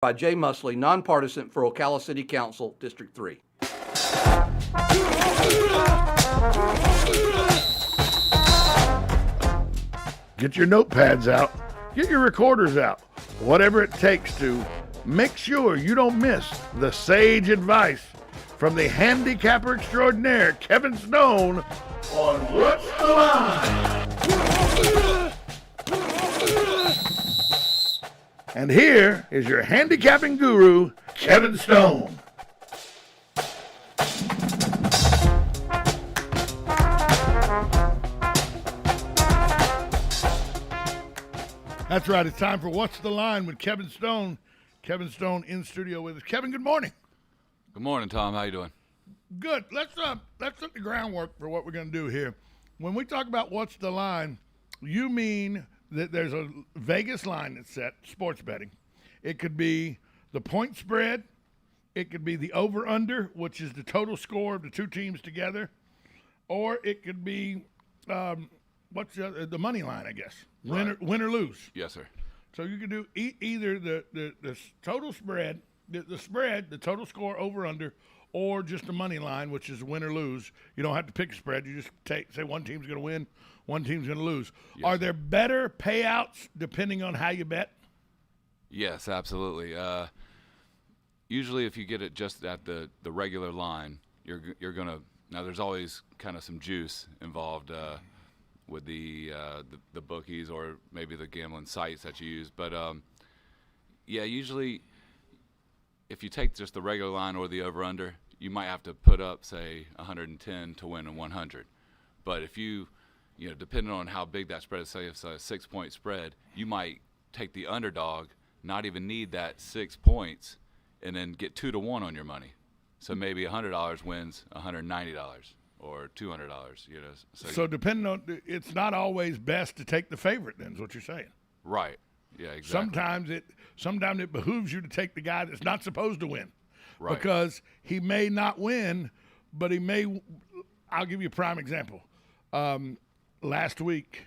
by Jay Musley, nonpartisan for Ocala City Council, District 3. Get your notepads out. Get your recorders out. Whatever it takes to make sure you don't miss the sage advice from the handicapper extraordinaire, Kevin Stone, on What's the Line? And here is your handicapping guru, Kevin Stone. That's right. It's time for What's the Line with Kevin Stone. Kevin Stone in studio with us. Kevin, good morning. Good morning, Tom. How you doing? Good. Let's set the groundwork for what we're going to do here. When we talk about What's the Line, you mean that there's a Vegas line that's set, sports betting. It could be the point spread. It could be the over-under, which is the total score of the two teams together. Or it could be the money line, I guess. Right. Win or lose. Yes, sir. So you can do either the total spread, the spread, the total score over-under, or just the money line, which is win or lose. You don't have to pick a spread. You just say one team's going to win, one team's going to lose. Yes, Are sir. there better payouts depending on how you bet? Yes, absolutely. Usually, if you get it just at the regular line, you're gonna. Now, there's always kind of some juice involved with the bookies or maybe the gambling sites that you use. But yeah, usually, if you take just the regular line or the over/under, you might have to put up, say, 110 to win a 100. But if you depending on how big that spread is, say it's a 6-point spread, you might take the underdog, not even need that 6 points, and then get 2-1 on your money. So maybe $100 wins $190 or $200. So depending on, it's not always best to take the favorite. Then is what you're saying. Right. Yeah. Exactly. Sometimes it behooves you to take the guy that's not supposed to win, Right. because he may not win, but he may. I'll give you a prime example. Last week,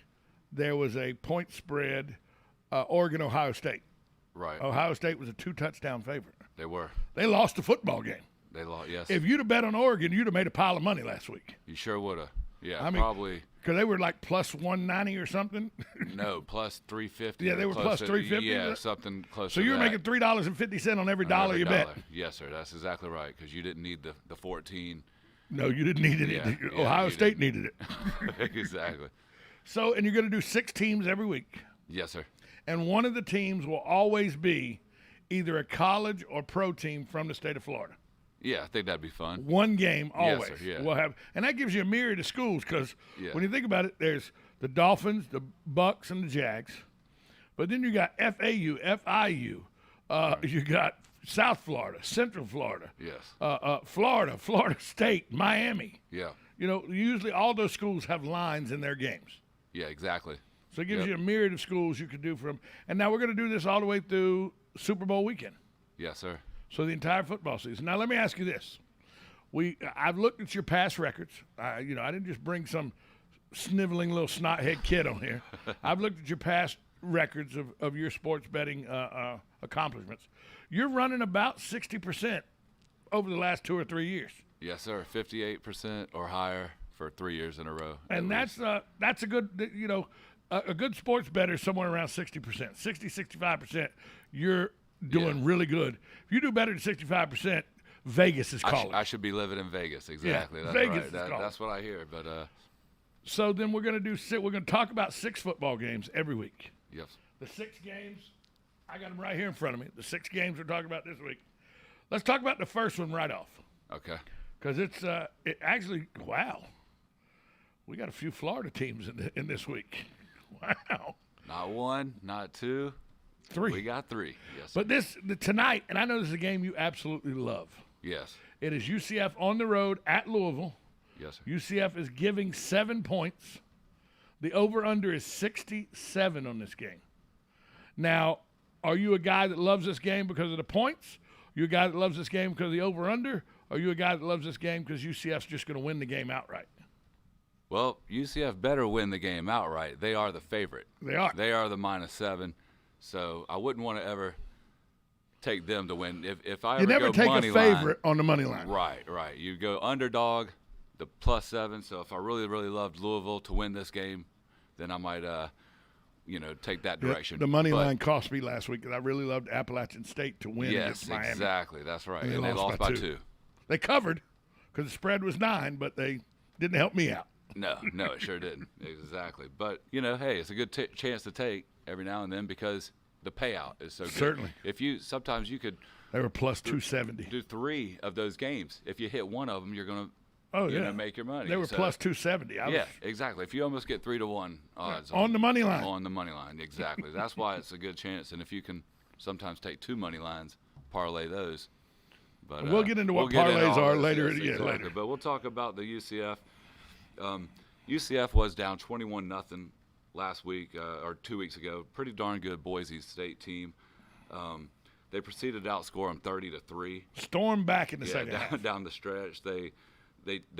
there was a point spread, Oregon-Ohio State. Right. Ohio State was a 2-touchdown favorite. They were. They lost the football game. They lost. Yes. If you'd have bet on Oregon, you'd have made a pile of money last week. You sure would have. Yeah. I mean, probably. Because they were like plus 190 or something. No, plus 350. Yeah, they were plus 350. Yeah, something close. So to you were that. making $3.50 on every On dollar every you bet. dollar. Yes, sir. That's exactly right. Because you didn't need the 14. No, you didn't need it. Yeah, Ohio you State needed it. Exactly. So, and you're going to do 6 teams every week. Yes, sir. And one of the teams will always be either a college or pro team from the state of Florida. Yeah, I think that'd be fun. One game Yes, always. sir, yeah. We'll have, and that gives you a myriad of schools because Yeah. when you think about it, there's the Dolphins, the Bucks, and the Jags. But then you got FAU, FIU. You got South Florida, Central Florida. Yes. Florida, Florida State, Miami. Yeah. Usually all those schools have lines in their games. Yeah, exactly. So it gives Yep. you a myriad of schools you can do from. And now we're going to do this all the way through Super Bowl weekend. Yes, sir. So the entire football season. Now let me ask you this: I've looked at your past records. I didn't just bring some sniveling little snothead kid on here. I've looked at your past records of your sports betting accomplishments. You're running about 60% over the last 2 or 3 years. Yes, sir. 58% or higher for 3 years in a row. And that's a good, a good sports bettor is somewhere around 60%, 60, 65%. You're doing really good. If you do better than 65%, Vegas is calling. I should be living in Vegas. Exactly. Yeah, That's Vegas right. is calling. That's what I hear. But So then we're going to talk about 6 football games every week. yes. The 6 games, I got them right here in front of me. The 6 games we're talking about this week. Let's talk about the first one right off. Okay. Because wow. We got a few Florida teams in this week. Wow. Not 1, not 2. 3. We got 3. Yes. But tonight, and I know this is a game you absolutely love. Yes. It is UCF on the road at Louisville. Yes, sir. UCF is giving 7 points. The over-under is 67 on this game. Now, are you a guy that loves this game because of the points? Are you a guy that loves this game because of the over-under? Or are you a guy that loves this game because UCF's just going to win the game outright? Well, UCF better win the game outright. They are the favorite. They are. They are the -7. So I wouldn't want to ever take them to win. If I You ever never go take money a favorite on the money line. line, right. You go underdog, the +7. So if I really, really loved Louisville to win this game, then I might, take that direction. The money line cost me last week because I really loved Appalachian State to win against Miami. Yes, exactly. That's right. And And they lost by 2. They covered because the spread was 9, but they didn't help me out. No, it sure didn't. Exactly. But, hey, it's a good chance to take every now and then because the payout is so good. Certainly. Sometimes you could They were plus 270. do 3 of those games. If you hit one of them, you're going to make your money. They were plus 270. Exactly. If you almost get 3-to-1 odds on the money line. On the money line, exactly. That's why it's a good chance. And if you can sometimes take 2 money lines, parlay those. But we'll get into what parlays are later. Later. But we'll talk about the UCF. UCF was down 21-0 last week or 2 weeks ago. Pretty darn good Boise State team. They proceeded to outscore them 30-3. Storm back in the second half. Down the stretch. They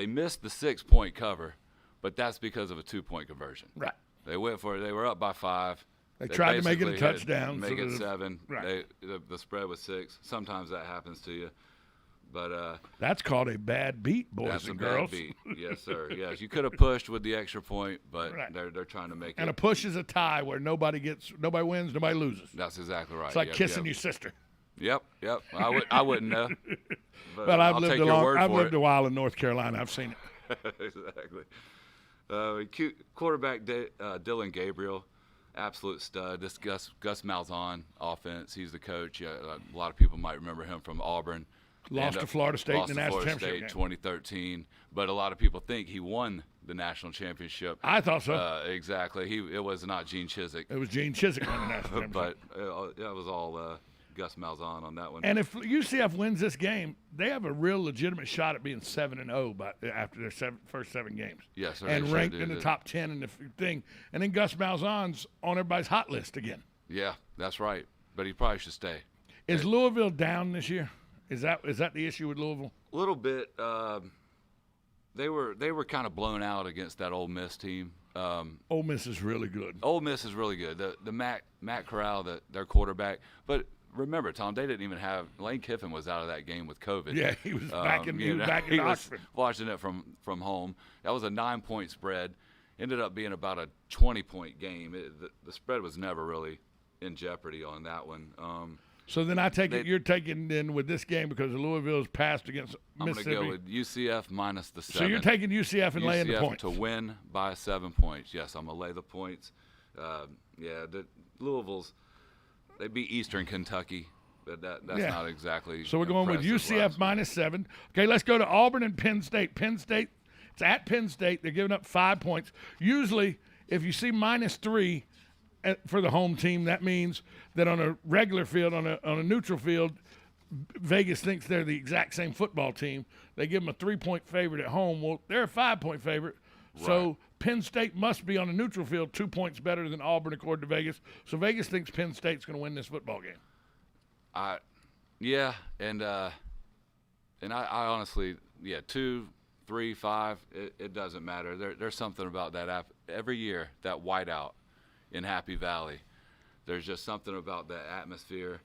missed the 6-point cover, but that's because of a 2-point conversion. Right. They went for it. They were up by 5. They tried to make it a touchdown. Make it 7. Right. The spread was 6. Sometimes that happens to you. But that's called a bad beat, boys that's and a girls. Bad beat. Yes, sir. Yes, you could have pushed with the extra point, but they're trying to make it. And a push is a tie where nobody wins, nobody loses. That's exactly right. It's like kissing your sister. Yep. I wouldn't know. But I've lived a while in North Carolina. I've seen it. Exactly. Quarterback Dylan Gabriel, absolute stud. This Gus Malzahn offense. He's the coach. A lot of people might remember him from Auburn. Lost to Florida State in the national championship game. 2013. But a lot of people think he won the national championship. I thought so. Exactly. It was not Gene Chizik. It was Gene Chizik won the national championship. But that was all Gus Malzahn on that one. And if UCF wins this game, they have a real legitimate shot at being 7-0 after their first 7 games. Yes, sir. And ranked in the top 10 in the thing. And then Gus Malzahn's on everybody's hot list again. Yeah, that's right. But he probably should stay. Is Louisville down this year? Is that the issue with Louisville? A little bit. They were kind of blown out against that Ole Miss team. Ole Miss is really good. Ole Miss is really good. The Matt Corral, their quarterback. But remember, Tom, they didn't even have Lane Kiffin was out of that game with COVID. Yeah, he was back in Oxford. Watching it from home. That was a 9-point spread. Ended up being about a 20-point game. The spread was never really in jeopardy on that one. So then I take it you're taking then with this game because Louisville's passed against Mississippi. I'm going to go with UCF minus the 7. So you're taking UCF and laying the points. to win by 7 points. Yes, I'm going to lay the points. The Louisville's, they beat Eastern Kentucky, but that's not exactly. So we're going with UCF minus 7. Okay, let's go to Auburn and Penn State. Penn State, it's at Penn State. They're giving up 5 points. Usually, if you see minus 3 for the home team, that means that on a regular field, on a neutral field, Vegas thinks they're the exact same football team. They give them a 3-point favorite at home. Well, they're a 5-point favorite. Right. So Penn State must be on a neutral field 2 points better than Auburn according to Vegas. So Vegas thinks Penn State's going to win this football game. And I honestly, 2, 3, 5, it doesn't matter. There's something about that every year, that whiteout in Happy Valley. There's just something about that atmosphere.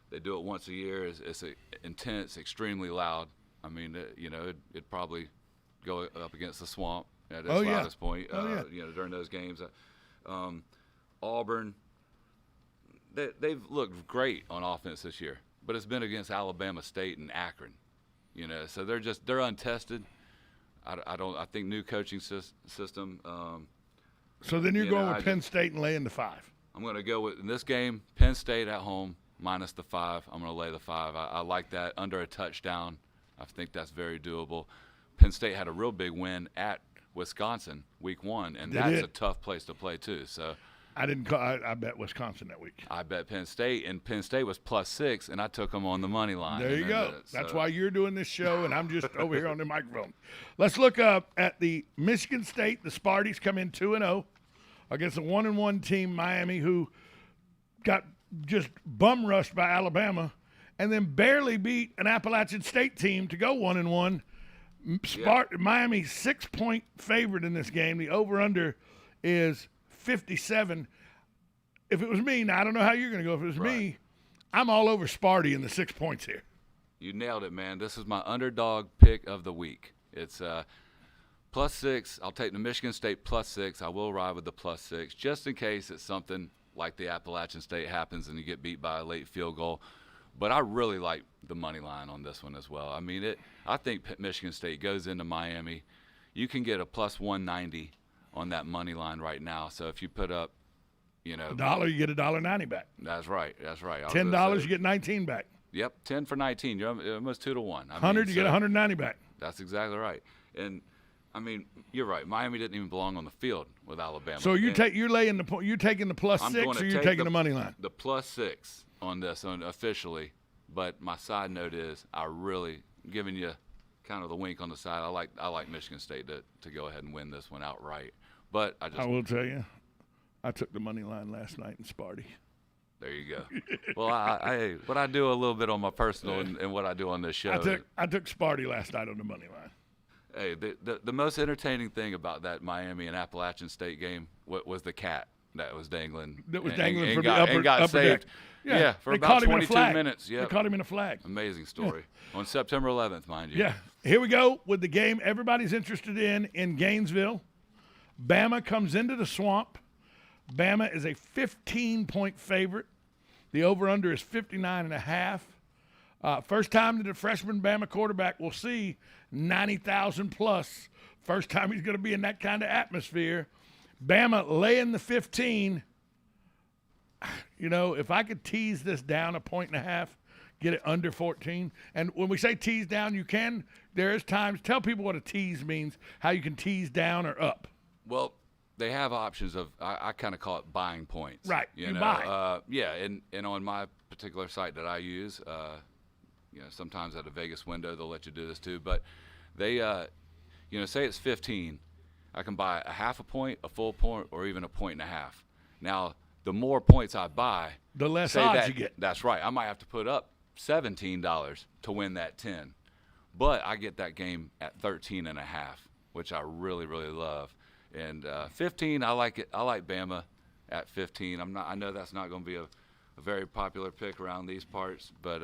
They do it once a year. It's intense, extremely loud. I mean, it'd probably go up against the swamp at its loudest point. During those games. Auburn, they've looked great on offense this year, but it's been against Alabama State and Akron. So they're untested. I think new coaching system. So then you're going with Penn State and laying the 5. I'm going to go with, in this game, Penn State at home minus the 5. I'm going to lay the 5. I like that under a touchdown. I think that's very doable. Penn State had a real big win at Wisconsin week 1, and that's a tough place to play too. So I bet Wisconsin that week. I bet Penn State, and Penn State was +6, and I took them on the money line. There you go. That's why you're doing this show, and I'm just over here on the microphone. Let's look up at the Michigan State. The Sparties come in 2-0 against a 1-1 team, Miami, who got just bum rushed by Alabama, and then barely beat an Appalachian State team to go 1-1. Miami 6-point favorite in this game. The over/under is 57. If it was me, now I don't know how you're going to go. If it was me, I'm all over Sparty in the 6 points here. You nailed it, man. This is my underdog pick of the week. It's +6. I'll take the Michigan State +6. I will ride with the +6 just in case it's something like the Appalachian State happens and you get beat by a late field goal. But I really like the money line on this one as well. I mean, I think Michigan State goes into Miami. You can get a +190 on that money line right now. So if you put up, $1, you get $1.90 back. That's right. That's right. $10, you get 19 back. Yep, 10 for 19. You're almost 2 to 1. 100, you get 190 back. That's exactly right. And I mean, you're right. Miami didn't even belong on the field with Alabama. So you're taking the +6, or you're taking the money line? The +6 on this officially. But my side note is I really giving you kind of the wink on the side. I like Michigan State to go ahead and win this one outright. But I will tell you, I took the money line last night in Sparty. There you go. Well, what I do a little bit on my personal and what I do on this show. I took Sparty last night on the money line. Hey, the most entertaining thing about that Miami and Appalachian State game was the cat that was dangling. That was and dangling from got, the upper and got upper saved. deck. Yeah, for they about caught him in a 22 flag. minutes. Yeah, They caught him in a flag. Amazing story. On September 11th, mind you. Yeah. Here we go with the game everybody's interested in Gainesville. Bama comes into the Swamp. Bama is a 15-point favorite. The over-under is 59.5. First time that a freshman Bama quarterback will see 90,000 plus. First time he's going to be in that kind of atmosphere. Bama laying the 15. If I could tease this down 1.5, get it under 14. And when we say tease down, there is times, tell people what a tease means, how you can tease down or up. Well, they have options of, I kind of call it buying points. Right, you buy. Yeah, and on my particular site that I use, sometimes at a Vegas window they'll let you do this too, but they, say it's 15, I can buy a half a point, a full point, or even 1.5 points. Now, the more points I buy, the less odds you get. That's right. I might have to put up $17 to win that 10, but I get that game at 13.5, which I really, really love. And 15, I like it. I like Bama at 15. I know that's not going to be a very popular pick around these parts, but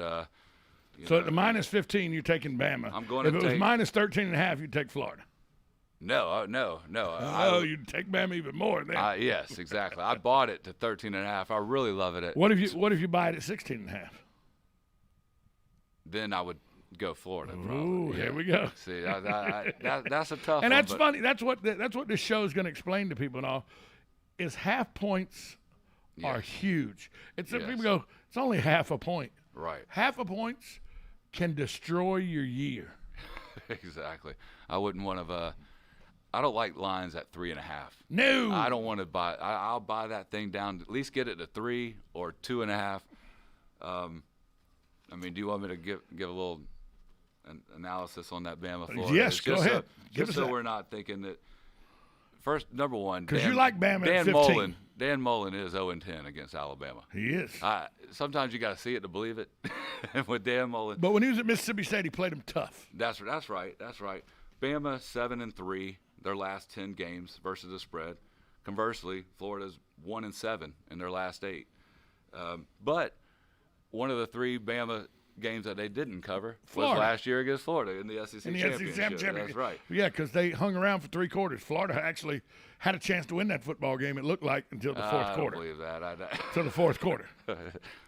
so at the -15, you're taking Bama. I'm going if to it was -13.5, you'd take Florida. No. You'd take Bama even more then. Yes, exactly. I bought it to 13.5. I really love it. What if you buy it at 16.5? Then I would go Florida. Ooh, here we go. See, that's a tough one. And that's funny. That's what this show is going to explain to people and all. Is half points are huge. People go, it's only half a point. Right. Half a points can destroy your year. Exactly. I wouldn't want to. I don't like lines at 3.5. No. I don't want to buy. I'll buy that thing down. At least get it to 3 or 2.5. Do you want me to give a little analysis on that Bama Florida? Yes, go ahead. Just so we're not thinking that. First, number one, because you like Bama at 15. Dan Mullen is 0-10 against Alabama. He is. Sometimes you got to see it to believe it. With Dan Mullen. But when he was at Mississippi State, he played him tough. That's right. Bama 7-3 their last 10 games versus the spread. Conversely, Florida's 1-7 in their last 8. But one of the 3 Bama games that they didn't cover was last year against Florida in the SEC championship. That's right. Yeah, because they hung around for 3 quarters. Florida actually had a chance to win that football game, it looked like, until the fourth quarter. I don't believe that. Until the fourth quarter.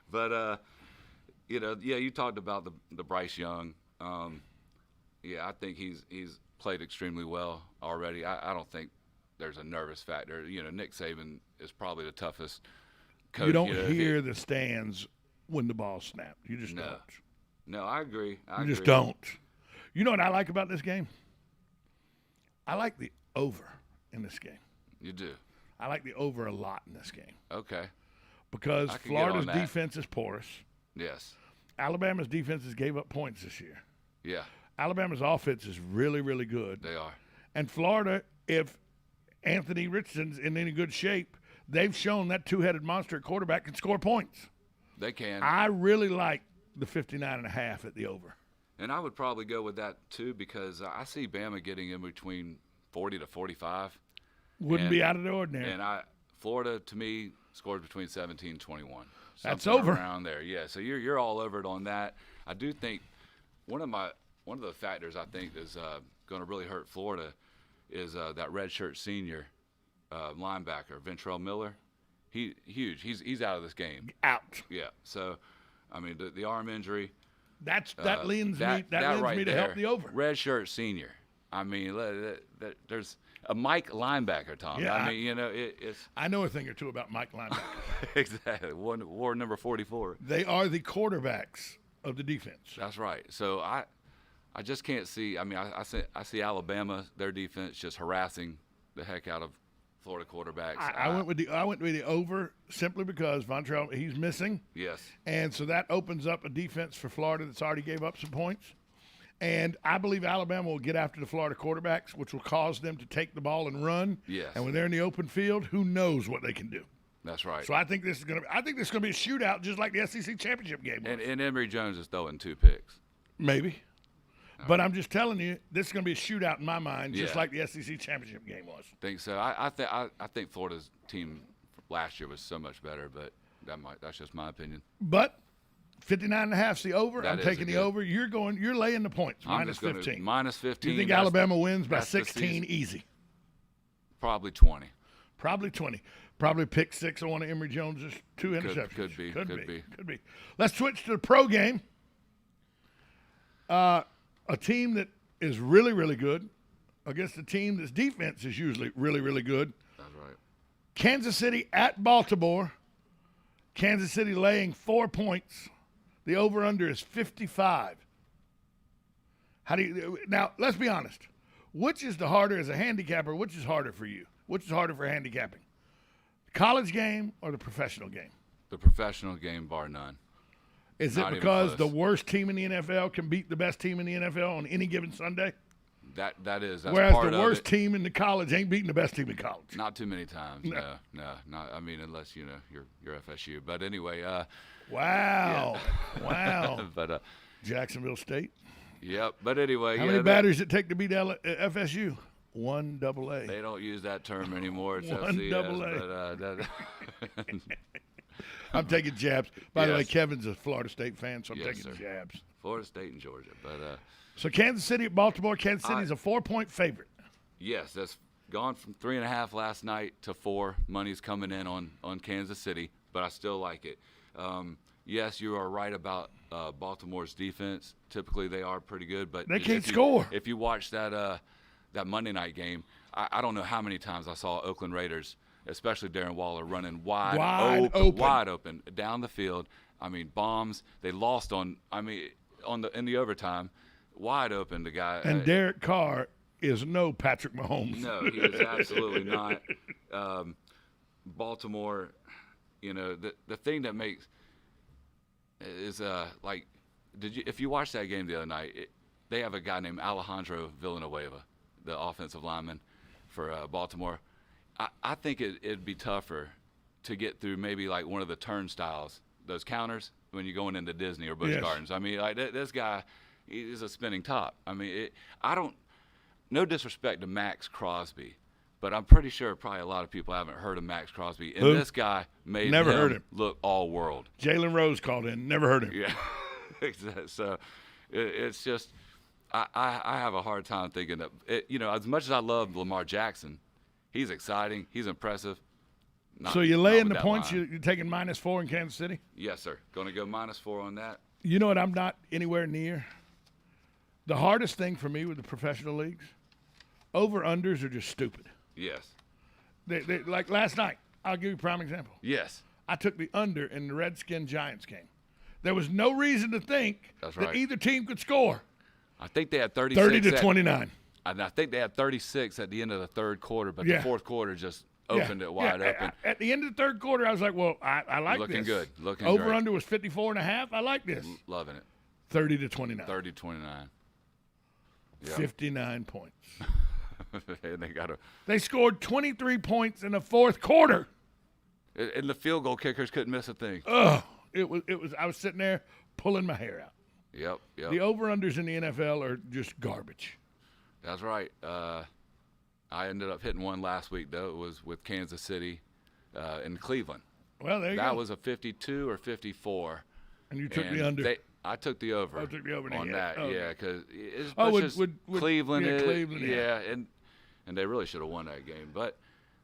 But, you talked about the Bryce Young. I think he's played extremely well already. I don't think there's a nervous factor. Nick Saban is probably the toughest coach. You don't hear the stands when the ball's snapped. You just don't. No, I agree. You just don't. You know what I like about this game? I like the over in this game. You do? I like the over a lot in this game. Okay. Because Florida's defense is porous. Yes. Alabama's defenses gave up points this year. Yeah. Alabama's offense is really, really good. They are. And Florida, if Anthony Richardson's in any good shape, they've shown that two-headed monster at quarterback can score points. They can. I really like the 59.5 at the over. And I would probably go with that, too, because I see Bama getting in between 40 to 45. Wouldn't be out of the ordinary. And Florida, to me, scored between 17 and 21. That's Something over. around there. Yeah, so you're all over it on that. I do think one of the factors I think is going to really hurt Florida is that redshirt senior linebacker, Ventrell Miller. Huge. He's out of this game. Out. Yeah. So, I mean, the arm injury. That leans me that right to there, help the over. Redshirt senior. I mean, there's a Mike linebacker, Tom. Yeah, I mean, it's I know a thing or two about Mike linebacker. exactly ward number 44. They are the quarterbacks of the defense. That's right. So I just can't see. I mean, I see Alabama, their defense just harassing the heck out of Florida quarterbacks. I went with the over simply because Vontrell, he's missing. Yes. And so that opens up a defense for Florida that's already gave up some points. And I believe Alabama will get after the Florida quarterbacks, which will cause them to take the ball and run. Yes. And when they're in the open field, who knows what they can do. That's right. So I think this is going to be a shootout just like the SEC championship game was. And Emory Jones is throwing 2 picks. Maybe. But I'm just telling you, this is going to be a shootout in my mind, just Yeah. like the SEC championship game was. Think so. I think Florida's team last year was so much better, but that's just my opinion. But 59.5 is the over. That I'm is taking a the good- over. You're laying the points, I'm minus just gonna- 15. Minus 15. You think that's- Alabama wins by that's the 16 season. easy? Probably 20. Probably 20. Probably pick 6 on one of Emory Jones's 2 interceptions. could be. Could be. Let's switch to the pro game. A team that is really, really good against a team that's defense is usually really, really good. That's right. Kansas City at Baltimore. Kansas City laying 4 points. The over-under is 55. Now, let's be honest. Which is the harder as a handicapper? Which is harder for you? Which is harder for handicapping? The college game or the professional game? The professional game, bar none. Is Not it even because close. the worst team in the NFL can beat the best team in the NFL on any given Sunday? That's Whereas part the of worst it. team in the college ain't beating the best team in college. Not too many times. No, not. I mean, unless you're FSU. But anyway, Wow. Wow. but Jacksonville State. yep. But anyway, How many batters it take to beat FSU? 1 AA. They don't use that term anymore. It's One FCS, double A. but I'm taking jabs. By the way, Yes. Kevin's a Florida State fan, so I'm Yes, taking sir. jabs. Florida State and Georgia. But So Kansas City at Baltimore. Kansas City's a 4-point favorite. yes, that's gone from 3.5 last night to 4. Money's coming in on Kansas City, but I still like it. Yes, you are right about Baltimore's defense. Typically, they are pretty good, but They can't if you- score. If you watch that Monday night game, I don't know how many times I saw Oakland Raiders, especially Darren Waller, running wide open down the field. I mean, bombs. They lost in the overtime, wide open. The guy And Derek Carr is no Patrick Mahomes. no, he is absolutely not. Baltimore, the thing that makes is if you watch that game the other night, they have a guy named Alejandro Villanueva, the offensive lineman for Baltimore. I think it'd be tougher to get through maybe like one of the turnstiles, those counters when you're going into Disney or Busch Yes. Gardens. I mean, like this guy, he's a spinning top. I mean, no disrespect to Max Crosby, but I'm pretty sure probably a lot of people haven't heard of Max Crosby. And Who? this guy made Never heard him. look all world. Jalen Rose called in. Never heard him. Yeah. Exactly. So it's just I have a hard time thinking that as much as I love Lamar Jackson, he's exciting, he's impressive. So you're laying the that points. line. You're taking -4 in Kansas City. Yes, sir. Going to go -4 on that. You know what? I'm not anywhere near. The hardest thing for me with the professional leagues, over-unders are just stupid. Yes. They like last night. I'll give you a prime example. Yes. I took the under in the Redskin-Giants game. There was no reason to think That's that right. either team could score. I think they had 36. 30-29. And I think they had 36 at the end of the third quarter, but Yeah. the fourth quarter just opened it wide open. At the end of the third quarter, I was like, well, I like Looking this. good. Looking Over great. under was 54.5. I like this. Loving it. 30-29. 30-29. Yep. 59 points. And They scored 23 points in the fourth quarter. and the field goal kickers couldn't miss a thing. It was. I was sitting there pulling my hair out. Yep. The over-unders in the NFL are just garbage. That's right. I ended up hitting one last week, though. It was with Kansas City in Cleveland. Well, there you go. That was a 52 or 54. And you took the under. I took the over. I took the over on that. Oh. Yeah, because it's would Cleveland. Cleveland. Yeah, and they really should have won that game, but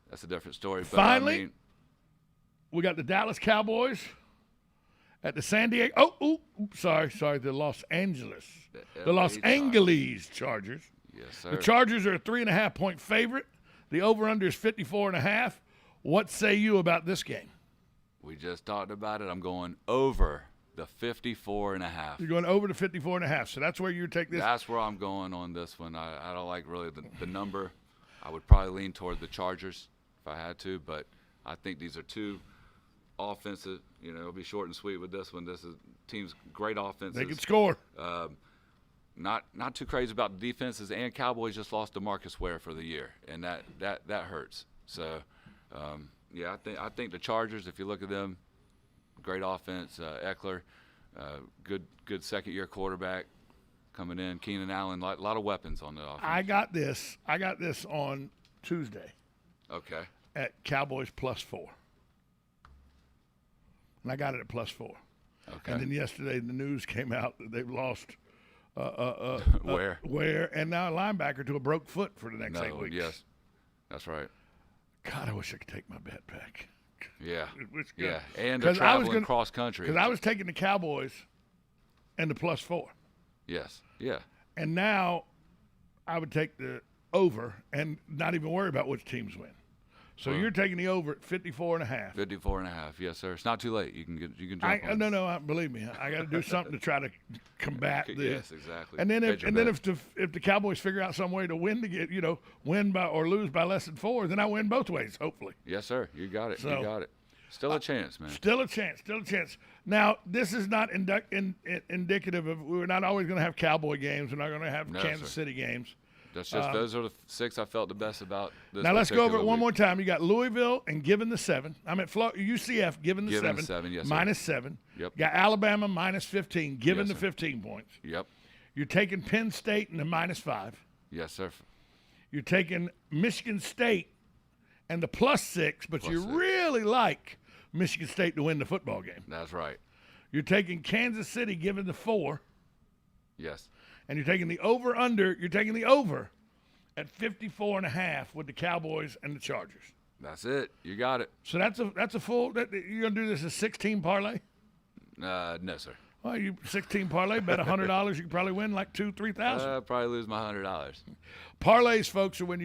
that's a different story. But Finally, I mean, we got the Dallas Cowboys at the San Diego. Sorry, the Los Angeles Chargers. Yes, sir. The Chargers are a 3.5-point favorite. The over/under is 54.5. What say you about this game? We just talked about it. I'm going over the 54.5. You're going over to 54.5. So that's where you take this. That's where I'm going on this one. I don't like really the number. I would probably lean toward the Chargers if I had to, but I think these are two offensive. It'll be short and sweet with this one. This is teams great offenses. They can score. Not too crazy about the defenses, and Cowboys just lost DeMarcus Ware for the year, and that hurts. So, I think the Chargers. If you look at them, great offense. Eckler, good second-year quarterback coming in. Keenan Allen, a lot of weapons on the offense. I got this on Tuesday. Okay. At Cowboys +4, and I got it at +4. Okay. And then yesterday the news came out that they've lost. Where and now a linebacker to a broke foot for the next 8 weeks. Yes, that's right. God, I wish I could take my bet back. Yeah, yeah, and they're traveling cross country. Because I was taking the Cowboys and the +4. Yes, yeah. And now I would take the over and not even worry about which teams win. So you're taking the over at 54.5. 54.5, yes, sir. It's not too late. You can jump on. No, believe me, I got to do something to try to combat this. Yes, exactly. And then if the Cowboys figure out some way to win win by or lose by less than 4, then I win both ways. Hopefully. Yes, sir. You got it. So, you got it. Still a chance, man. Still a chance. Now, this is not indicative of we're not always going to have Cowboy games. We're not going to have Kansas City games. That's just those are the 6 I felt the best about this. Now let's go over it one more time. You got Louisville and given the 7. I'm at UCF given the 7, yes, -7. Yep. Got Alabama -15 given Yes, the sir. 15 points. Yep. You're taking Penn State and the -5. Yes, sir. You're taking Michigan State and the +6, but you +6. really like Michigan State to win the football game. That's right. You're taking Kansas City given the 4. Yes. And you're taking the over/under. You're taking the over at 54.5 with the Cowboys and the Chargers. That's it. You got it. So that's a full. You're gonna do this as 16 parlay? No, sir. Well, you 16 parlay, bet $100. You can probably win like $2,000-$3,000. Probably lose my $100. Parlays, folks, are when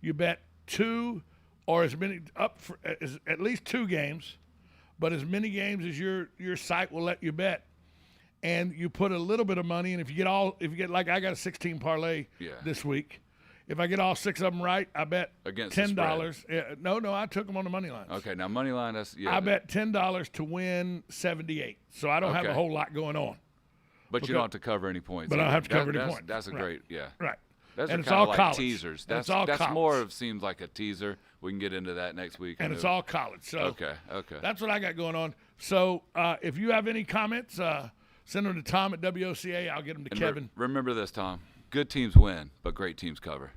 you bet 2 or as many as at least 2 games, but as many games as your site will let you bet. And you put a little bit of money, and if you get like I got a 16 parlay this week. If I get all 6 of them right, I bet Against $10. No, I took them on the money line. Okay, now money line. I bet $10 to win 78. So I don't have a whole lot going on. But you don't have to cover any points. But I don't have to cover any points. That's a great, Right. Those and are it's kind all of like college. teasers. That's more of seems like a teaser. We can get into that next week. And it's all college. So okay. That's what I got going on. So if you have any comments, send them to Tom at WOCA. I'll get them to Kevin. Remember this, Tom. Good teams win, but great teams cover.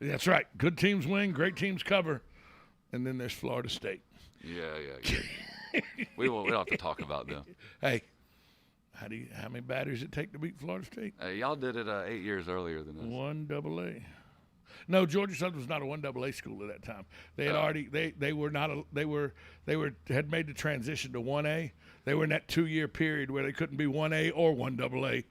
That's right. Good teams win, great teams cover. And then there's Florida State. Yeah. we don't have to talk about them. Hey, how many batteries does it take to beat Florida State? Y'all did it 8 years earlier than us. 1AA. No, Georgia Southern was not a 1AA school at that time. They had already had made the transition to 1A. They were in that 2-year period where they couldn't be 1A or 1AA.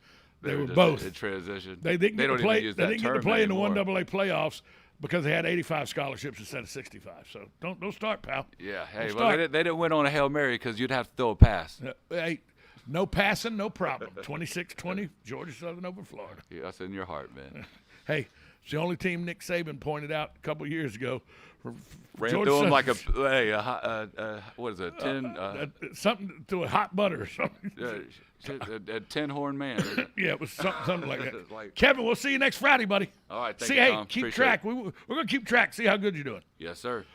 They were both. In transition. They didn't get to play in the anymore. 1AA playoffs because they had 85 scholarships instead of 65. So don't start, pal. Yeah. Hey, well, they didn't win on a Hail Mary because you'd have to throw a pass. Hey, no passing, no problem. 26-20, Georgia Southern over Florida. Yeah, that's in your heart, man. Hey, it's the only team Nick Saban pointed out a couple of years ago. Ran through him like what is it, 10? Something to a hot butter or something. A 10-horn man. Yeah, it was something like that. Kevin, we'll see you next Friday, buddy. All right, thank you, Tom. Keep Appreciate track. We're going to keep track, see how good you're doing. Yes, sir.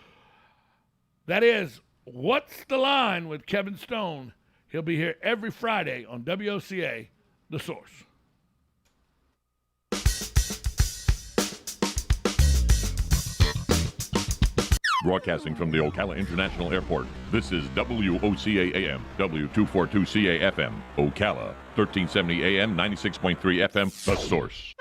That is What's the Line with Kevin Stone. He'll be here every Friday on WOCA, The Source. Broadcasting from the Ocala International Airport, this is WOCA AM, W242CA FM, Ocala, 1370 AM, 96.3 FM, The Source.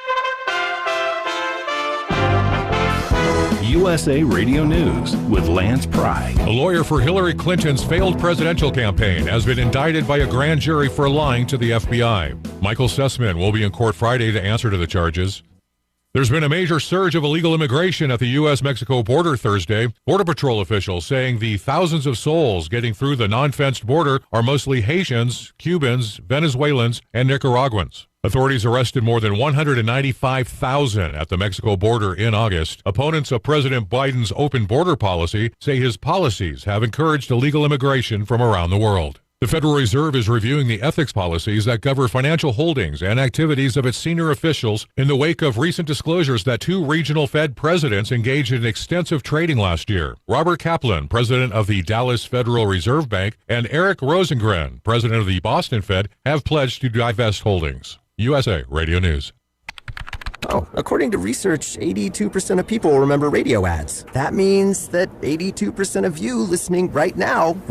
USA Radio News with Lance Pry. A lawyer for Hillary Clinton's failed presidential campaign has been indicted by a grand jury for lying to the FBI. Michael Sussman will be in court Friday to answer to the charges. There's been a major surge of illegal immigration at the U.S.-Mexico border Thursday. Border Patrol officials saying the thousands of souls getting through the non-fenced border are mostly Haitians, Cubans, Venezuelans, and Nicaraguans. Authorities arrested more than 195,000 at the Mexico border in August. Opponents of President Biden's open border policy say his policies have encouraged illegal immigration from around the world. The Federal Reserve is reviewing the ethics policies that govern financial holdings and activities of its senior officials in the wake of recent disclosures that two regional Fed presidents engaged in extensive trading last year. Robert Kaplan, president of the Dallas Federal Reserve Bank, and Eric Rosengren, president of the Boston Fed, have pledged to divest holdings. USA Radio News. Oh, according to research, 82% of people remember radio ads. That means that 82% of you listening right now